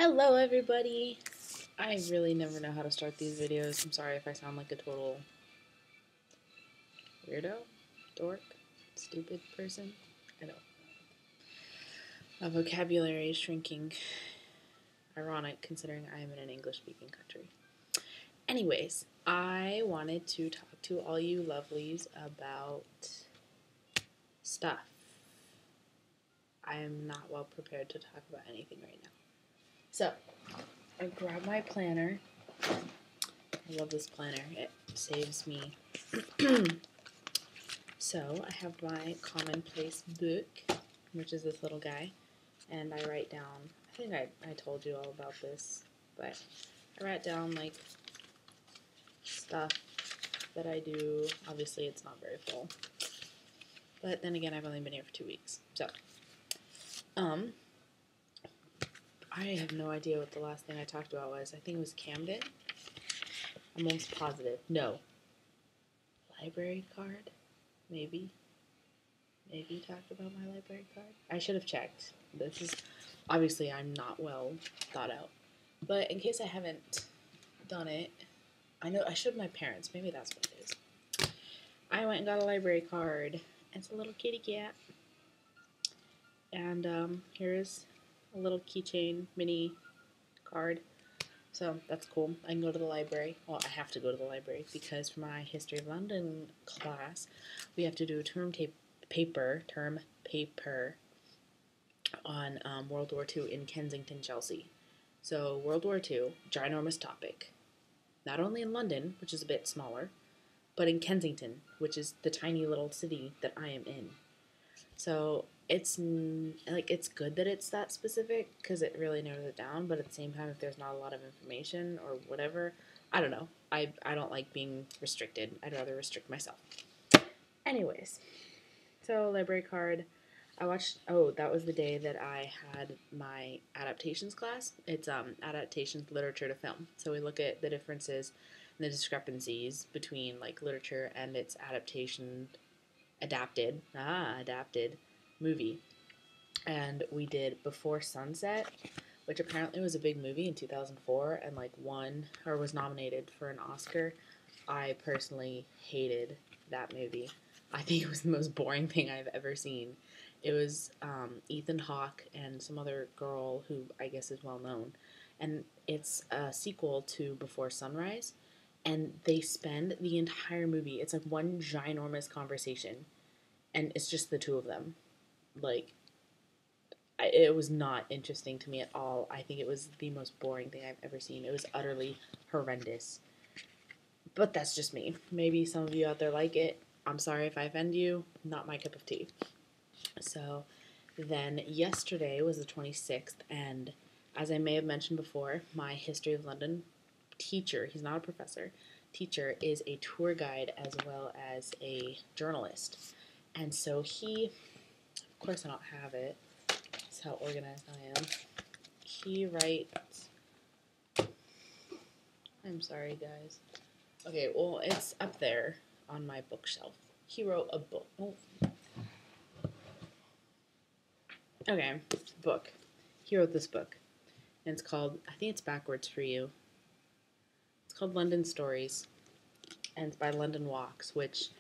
Hello everybody! I really never know how to start these videos. I'm sorry if I sound like a total weirdo, dork, stupid person. I know. My vocabulary is shrinking. Ironic considering I am in an English-speaking country. Anyways, I wanted to talk to all you lovelies about stuff. I am not well prepared to talk about anything right now. So, I grabbed my planner. I love this planner. It saves me. So, I have my commonplace book, which is this little guy, and I write down, I think I told you all about this, but I write down, like, stuff that I do. Obviously, it's not very full. But then again, I've only been here for 2 weeks. So, I have no idea what the last thing I talked about was. I think it was Camden. I'm almost positive. No. Library card? Maybe talked about my library card. I should have checked. This is, obviously I'm not well thought out. But in case I haven't done it, I know I showed my parents. Maybe that's what it is. I went and got a library card. It's a little kitty cat. And here's a little keychain mini card. So that's cool. I can go to the library. Well, I have to go to the library because for my History of London class, we have to do a term paper on World War II in Kensington, Chelsea. So World War II, ginormous topic. Not only in London, which is a bit smaller, but in Kensington, which is the tiny little city that I am in. So it's good that it's that specific because it really narrows it down, but at the same time, if there's not a lot of information or whatever, I don't know. I don't like being restricted. I'd rather restrict myself. Anyways, so library card. I watched, that was the day that I had my adaptations class. It's adaptations literature to film. So we look at the differences and the discrepancies between like literature and its adapted movie. And we did Before Sunset, which apparently was a big movie in 2004 and like won or was nominated for an Oscar. I personally hated that movie. I think it was the most boring thing I've ever seen. It was Ethan Hawke and some other girl who I guess is well known. And it's a sequel to Before Sunrise. And they spend the entire movie, it's like one ginormous conversation. And it's just the two of them. Like, it was not interesting to me at all. I think it was the most boring thing I've ever seen. It was utterly horrendous. But that's just me. Maybe some of you out there like it. I'm sorry if I offend you. Not my cup of tea. So then yesterday was the 26th, and as I may have mentioned before, my History of London teacher, he's not a professor, teacher is a tour guide as well as a journalist. And so he, of course I don't have it, that's how organized I am. He writes, I'm sorry guys. Okay, well it's up there on my bookshelf. He wrote a book. Oh. Okay, book. He wrote this book. And it's called, I think it's backwards for you. It's called London Stories. And it's by London Walks, which,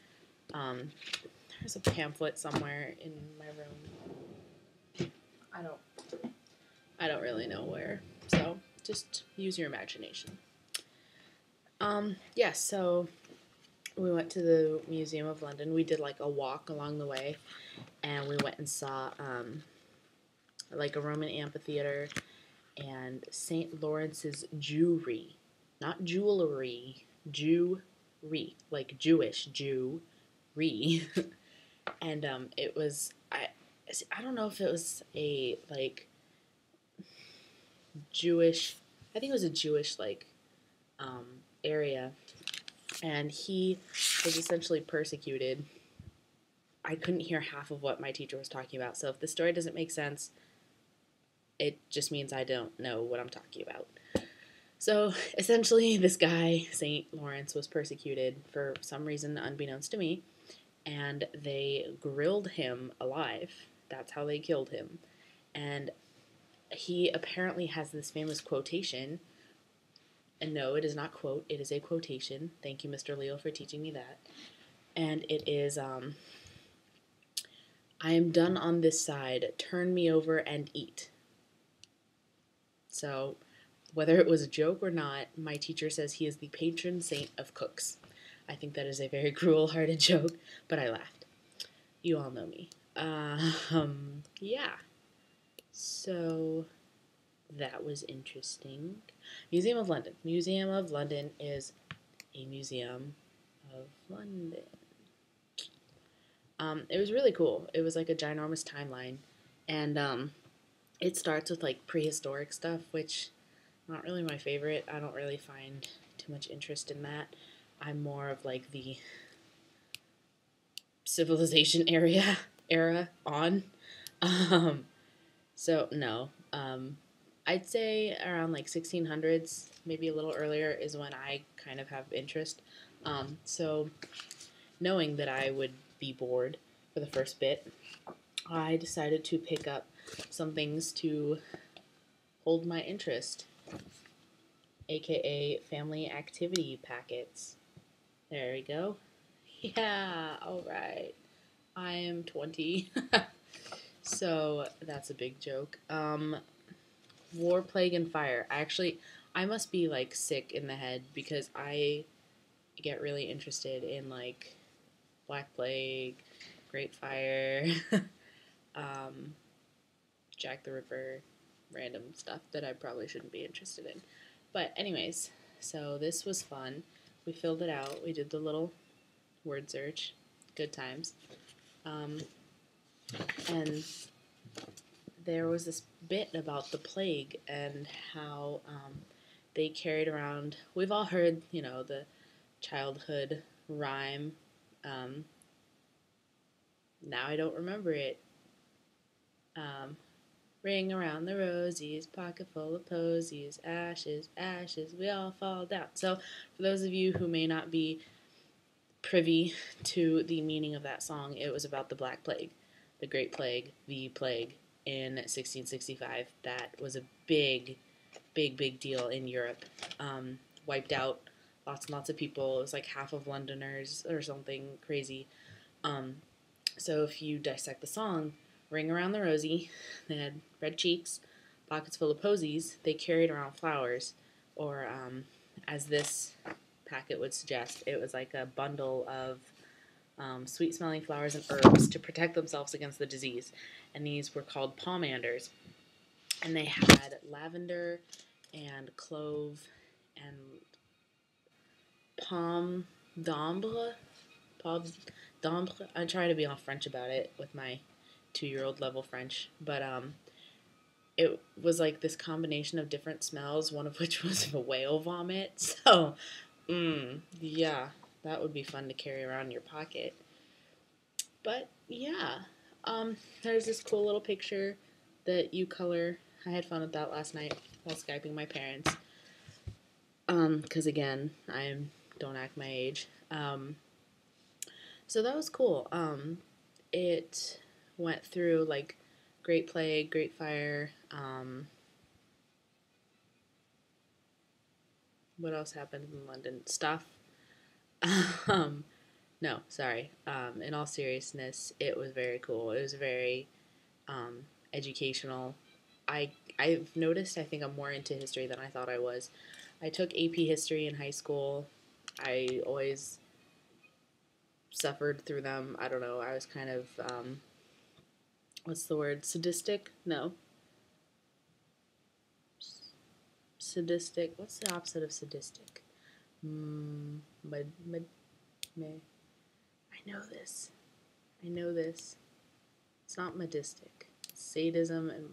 there's a pamphlet somewhere in my room. I don't really know where. So, just use your imagination. Yeah, so we went to the Museum of London. We did like a walk along the way. And we went and saw, like a Roman amphitheater and St. Lawrence's Jewry. Not jewelry, Jewry, like Jewish, Jewry. And it was, I don't know if it was a, like, Jewish, I think it was a Jewish, like, area. And he was essentially persecuted. I couldn't hear half of what my teacher was talking about, so if the story doesn't make sense, it just means I don't know what I'm talking about. So, essentially, this guy, St. Lawrence, was persecuted for some reason unbeknownst to me, and they grilled him alive. That's how they killed him. And he apparently has this famous quotation, and no, it is not quote, it is a quotation. Thank you, Mr. Leo, for teaching me that. And it is, I am done on this side, turn me over and eat. So, whether it was a joke or not, my teacher says he is the patron saint of cooks. I think that is a very cruel-hearted joke, but I laughed. You all know me. Yeah. So, that was interesting. Museum of London. Museum of London is a museum of London. It was really cool. It was like a ginormous timeline, and it starts with like prehistoric stuff, which not really my favorite. I don't really find too much interest in that. I'm more of like the civilization era on. Um, so no. I'd say around like 1600s, maybe a little earlier, is when I kind of have interest. So knowing that I would be bored for the first bit, I decided to pick up some things to hold my interest, aka family activity packets. There we go. Yeah, alright. I am 20. So that's a big joke. War, Plague, and Fire. I must be like sick in the head because I get really interested in like Black Plague, Great Fire, um, Jack the Ripper, random stuff that I probably shouldn't be interested in. But anyways, so this was fun. We filled it out. We did the little word search. Good times. And there was this bit about the plague and how they carried around. We've all heard, the childhood rhyme. Now I don't remember it. Ring around the rosies, pocket full of posies, ashes, ashes, we all fall down. So, for those of you who may not be privy to the meaning of that song, it was about the Black Plague, the Great Plague, the plague in 1665. That was a big, big, big deal in Europe. Wiped out lots and lots of people. It was like half of Londoners or something crazy. So if you dissect the song, Ring Around the Rosie, they had red cheeks, pockets full of posies, they carried around flowers, or as this packet would suggest, it was like a bundle of sweet-smelling flowers and herbs to protect themselves against the disease. And these were called pomanders. And they had lavender and clove and pomme d'ambre. I'm trying to be all French about it with my 2-year-old level French, but it was like this combination of different smells, one of which was a whale vomit. So, yeah, that would be fun to carry around in your pocket. But yeah, there's this cool little picture that you color. I had fun with that last night while Skyping my parents. Because again, I don't act my age. So that was cool. It went through like Great Plague, Great Fire. What else happened in London? Stuff. No, sorry. In all seriousness, it was very cool. It was very educational. I've noticed I think I'm more into history than I thought I was. I took AP history in high school. I always suffered through them. I don't know. I was kind of what's the word? Sadistic? No. Sadistic. What's the opposite of sadistic? I know this. I know this. It's not medistic. It's sadism and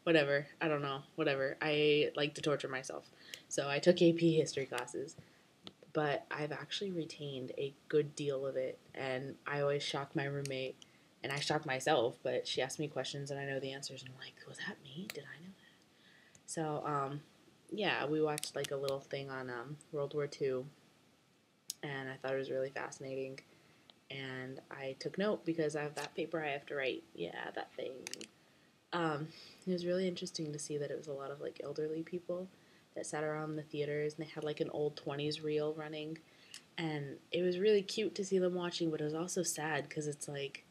whatever. I don't know. Whatever. I like to torture myself. So I took AP history classes, but I've actually retained a good deal of it, and I always shock my roommate, and I shock myself, but she asks me questions and I know the answers, and I'm like, was that me? Did I know that? So, yeah, we watched like a little thing on World War II, and I thought it was really fascinating, and I took note because I have that paper I have to write. Yeah, that thing. It was really interesting to see that it was a lot of like elderly people that sat around the theaters, and they had like an old 20s reel running, and it was really cute to see them watching, but it was also sad because it's like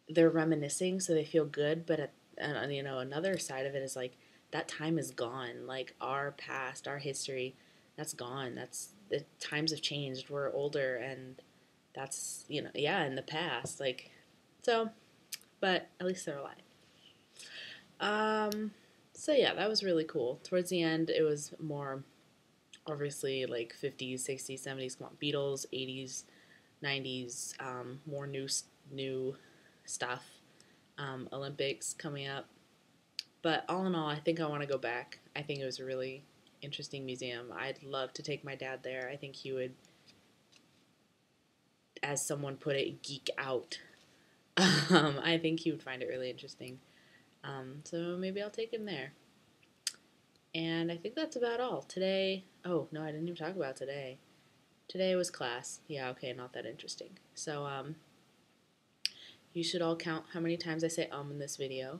they're reminiscing, so they feel good, but another side of it is like that time is gone. Like our past, our history, that's gone. That's the times have changed. We're older, and that's yeah, in the past. Like so, but at least they're alive. Um, so yeah, that was really cool. Towards the end, it was more obviously like 50s, 60s, 70s, come on, Beatles, 80s, 90s, more new stuff. Olympics coming up. But all in all, I think I want to go back. I think it was a really interesting museum. I'd love to take my dad there. I think he would, as someone put it, geek out. I think he would find it really interesting. So maybe I'll take him there. And I think that's about all. Today, oh no, I didn't even talk about today. Today was class. Yeah, okay, not that interesting. So, you should all count how many times I say in this video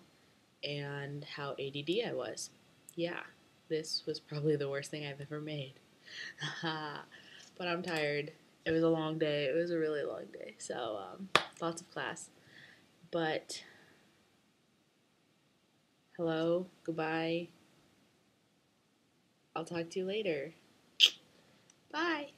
and how ADD I was. Yeah, this was probably the worst thing I've ever made. But I'm tired. It was a long day. It was a really long day. So, lots of class. But, hello, goodbye. I'll talk to you later. Bye.